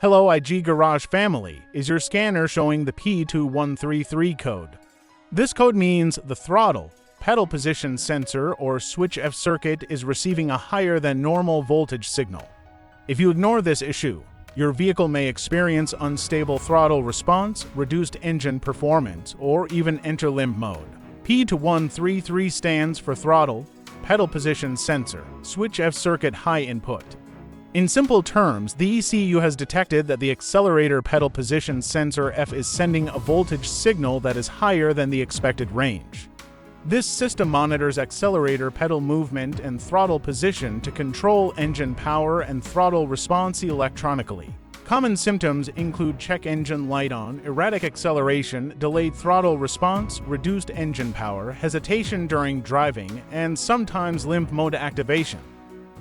Hello IG Garage family, is your scanner showing the P2133 code? This code means the throttle, pedal position sensor or switch F circuit is receiving a higher than normal voltage signal. If you ignore this issue, your vehicle may experience unstable throttle response, reduced engine performance, or even enter limp mode. P2133 stands for throttle, pedal position sensor, switch F circuit high input. In simple terms, the ECU has detected that the accelerator pedal position sensor F is sending a voltage signal that is higher than the expected range. This system monitors accelerator pedal movement and throttle position to control engine power and throttle response electronically. Common symptoms include check engine light on, erratic acceleration, delayed throttle response, reduced engine power, hesitation during driving, and sometimes limp mode activation.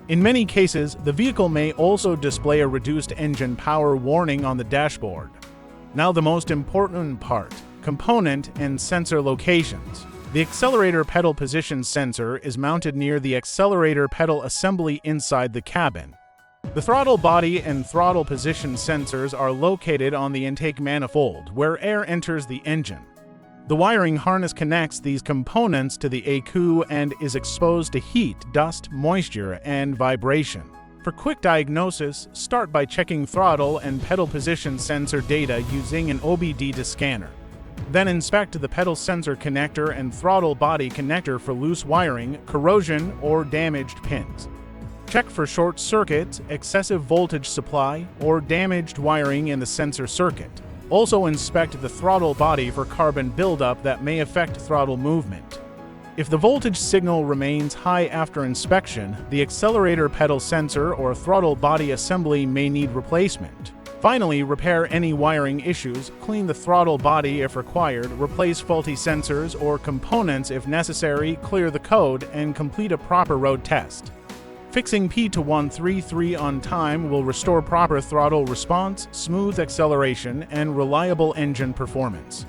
In many cases, the vehicle may also display a reduced engine power warning on the dashboard. Now the most important part, component and sensor locations. The accelerator pedal position sensor is mounted near the accelerator pedal assembly inside the cabin. The throttle body and throttle position sensors are located on the intake manifold, where air enters the engine. The wiring harness connects these components to the ECU and is exposed to heat, dust, moisture, and vibration. For quick diagnosis, start by checking throttle and pedal position sensor data using an obd2 scanner. Then inspect the pedal sensor connector and throttle body connector for loose wiring, corrosion, or damaged pins. Check for short circuits, excessive voltage supply, or damaged wiring in the sensor circuit. Also inspect the throttle body for carbon buildup that may affect throttle movement. If the voltage signal remains high after inspection, the accelerator pedal sensor or throttle body assembly may need replacement. Finally, repair any wiring issues, clean the throttle body if required, replace faulty sensors or components if necessary, clear the code, and complete a proper road test. Fixing P2133 on time will restore proper throttle response, smooth acceleration, and reliable engine performance.